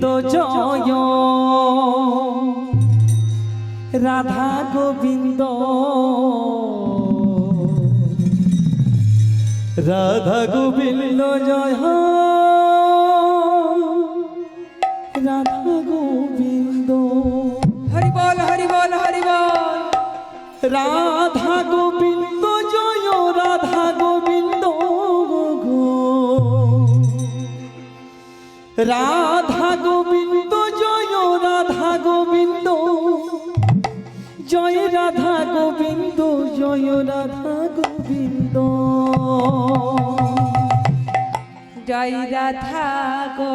গোবিন্দ জয় রাধা গোবিন্দ রাধা গোবিন্দ জয় রাধা গোবিন্দ হরি বল হরি বল হরি বল। রাধা গোবিন্দ জয় রাধা গোবিন্দ গো রাধা গোবিন্দ জয় রাধা গোবিন্দ জয় রাধা গোবিন্দ জয় রাধা গোবিন্দ জয় রাধা গো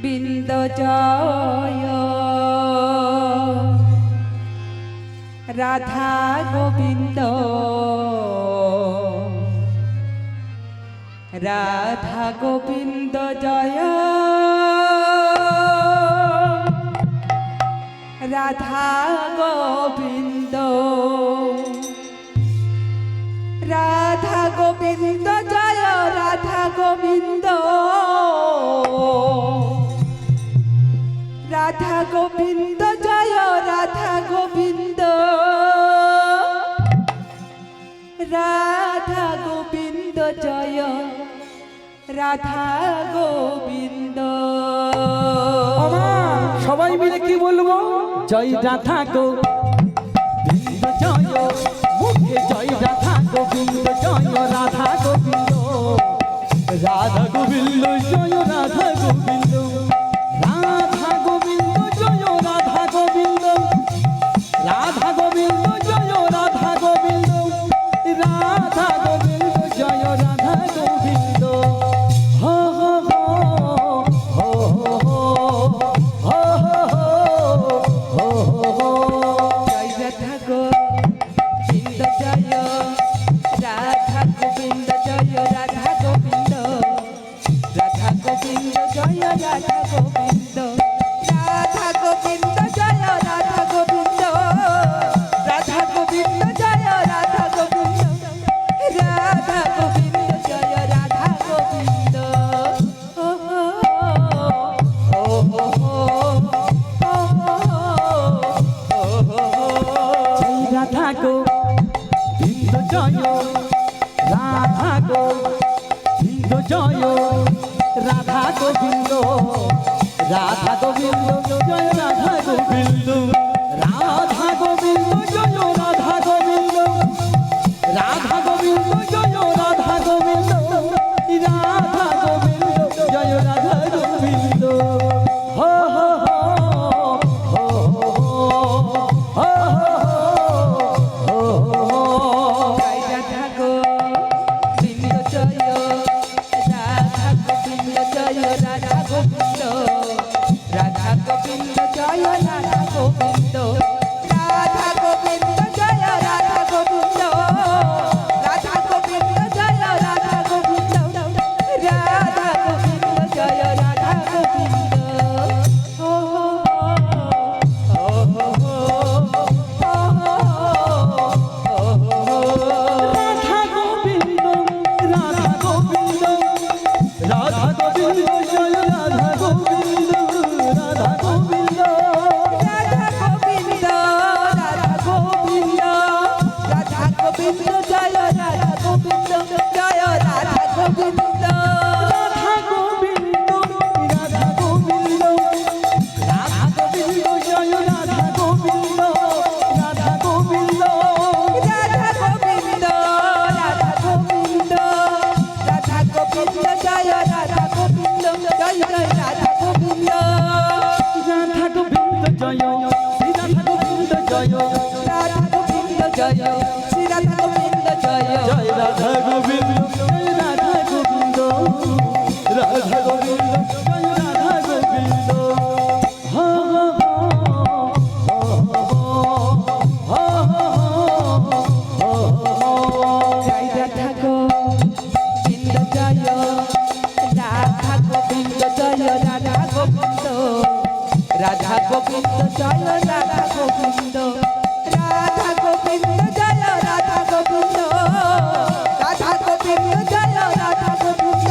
বিন্দ জয় রাধা গোবিন্দ রাধা গোবিন্দ জয় রাধা গোবিন্দ রাধা গোবিন্দ জয় রাধা গোবিন্দ রাধা গোবিন্দ জয় রাধা গোবিন্দ রাধা গোবিন্দ জয় রাধা গোবিন্দ। সবাই মিলে কি বলবো? জয় রাধা গোবিন্দ জয় মুখে জয় রাধা গোবিন্দ জয় রাধা গোবিন্দ রাধা গোবিন্দ জয় রাধা গোবিন্দ রাধা গোবিন্দ জয় রাধা গোবিন্দ রাধা গোবিন্দ জয় রাধা গোবিন্দ রাধা গোবিন্দ জয় রাধা গোবিন্দ হো হো হো হো হো হো হো জয় রাধা গোবিন্দ জয় রাধা গোবিন্দ জয় রাধা গোবিন্দ রাধা গোবিন্দ জয় রাধা গোবিন্দ রাধা গোবিন্দ জয় রাধা গোবিন্দ রাধা গোবিন্দ জয় রাধা গোবিন্দ রাধা গোবিন্দ জয় রাধা গোবিন্দ। ও হো ও হো ও হো জয় রাধা গোবিন্দ জয় রাধা গোবিন্দ জয় রাধা গোবিন্দ রাধা গোবিন্দ জয় রাধা গোবিন্দ রাধা গোবিন্দ জয় রাধা গোবিন্দ রাধা গোবিন্দ জয় রাধা গোবিন্দ রাধা গোবিন্দ জয় রাধা গোবিন্দ হো হো হো হো হো হো জয় রাধা গোবিন্দ জয় রাধা গোবিন্দ জয় রাধা গোবিন্দ রাধা গোবিন্দ জয় রাধা গোবিন্দ রাধা গোবিন্দ জয় রাধা গোবিন্দ রাধা গোবিন্দ জয় রাধা গোবিন্দ রাধা গোবিন্দ জয় রাধা গোবিন্দ। ও হো হো হো রাধা গোবিন্দ রাধা গোবিন্দ রাধা গোবিন্দ জয় রাধা গোবিন্দ রাধা গোবিন্দ রাধা গোবিন্দ রাধা গোবিন্দ রাধা গোবিন্দ জয় রাধা গোবিন্দ জয় রাধা গোবিন্দ রাধা গোবিন্দ রাধা গোবিন্দ রাধা গোবিন্দ জয় রাধা গোবিন্দ রাধা গোবিন্দ রাধা গোবিন্দ রাধা গোবিন্দ রাধা গোবিন্দ জয় রাধা গোবিন্দ জয় রাধা গোবিন্দ রাধা গোবিন্দ জয় শ্রী রাধা গোবিন্দ জয় রাধা গোবিন্দ জয় শ্রী রাধা গোবিন্দ জয় জয় রাধা গোবিন্দ জয় রাধা গোবিন্দ রাধা গোবিন্দ জয় রাধা গোবিন্দ হো হো হো হো জয় রাধা গোবিন্দ জয় রাধা গোবিন্দ জয় রাধা গোবিন্দ রাধা গোবিন্দ জয় রাধা গোবিন্দ রাধা গোবিন্দ জয় রাধা গোবিন্দ রাধা গোবিন্দ জয় রাধা গোবিন্দ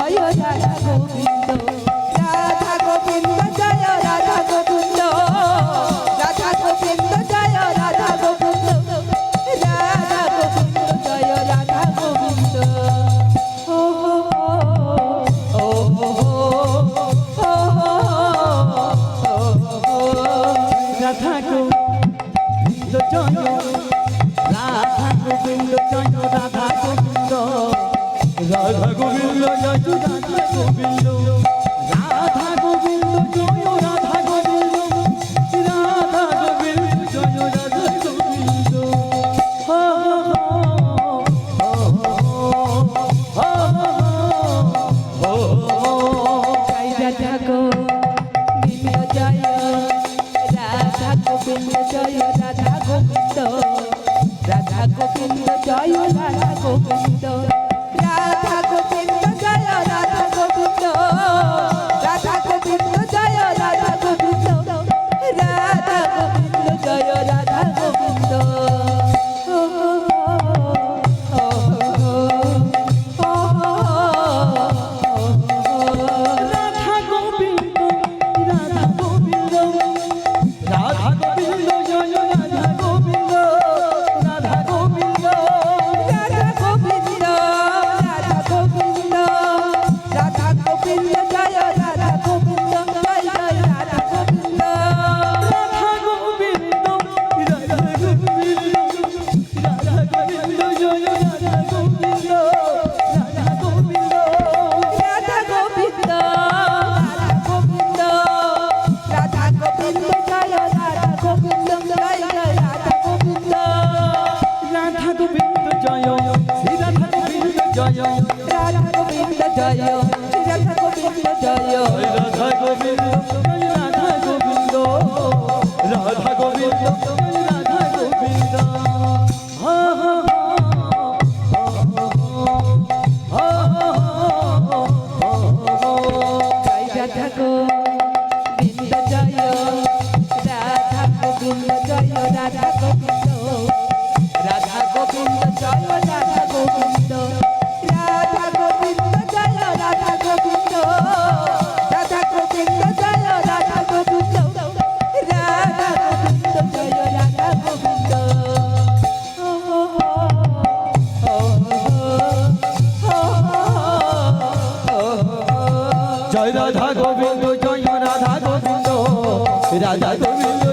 জয় রাধা গোবিন্দ রাধা গোবিন্দ জয় রাধা গোবিন্দ রাধা গোবিন্দ জয় রাধা গোবিন্দ রাধা গোবিন্দ জয় রাধা গোবিন্দ ও ও ও রাধা গোবিন্দ জয় রাধা গোবিন্দ জয় রাধা গোবিন্দ রাধা গোবিন্দ জয় রাধা গোবিন্দ রাধা গোবিন্দ জয় রাধা গোবিন্দ রাধা গোবিন্দ জয় রাধা গোবিন্দ হো হো হো হো জয় রাধা গোবিন্দ জয় রাধা গোবিন্দ জয় রাধা গোবিন্দ রাধা গোবিন্দ জয় রাধা গোবিন্দ রাধা গোবিন্দ জয় রাধা গোবিন্দ রাধা গোবিন্দ জয় রাধা গোবিন্দ রাধা গোবিন্দ জয় রাধা গোবিন্দ রাধা গোবিন্দ রাধা গোবিন্দ রাধা গোবিন্দ জয় রাধা গোবিন্দ রাধা গোবিন্দ রাধা গোবিন্দ রাধা গোবিন্দ রাধা গোবিন্দ জয় রাধা গোবিন্দ জয় জয় রাধা গোবিন্দ রাধা গোবিন্দ রাধা গোবিন্দ রাধা গোবিন্দ জয় রাধা গোবিন্দ রাধা গোবিন্দ রাধা গোবিন্দ রাধা গোবিন্দ জয় রাধা গোবিন্দ জয় জয় রাধা গোবিন্দ রাধা গোবিন্দ জয় শ্রী রাধা গোবিন্দ জয় রাধা গোবিন্দ জয় রাধা গোবিন্দ জয় রাধা গোবিন্দ রাধা গোবিন্দ রাধা গোবিন্দ রাধা গোবিন্দ হো হো জয় রাধা গোবিন্দ জয় রাধা গোবিন্দ জয় রাধা গোবিন্দ রাধা গোবিন্দ জয় রাধা গোবিন্দ রাধা গোবিন্দ জয় রাধা গোবিন্দ রাধা গোবিন্দ জয় রাধা গোবিন্দ রাধা গোবিন্দ জয় রাধা গোবিন্দ জয় রাধা গোবিন্দ জয় রাধা গোবিন্দ রাধা গোবিন্দ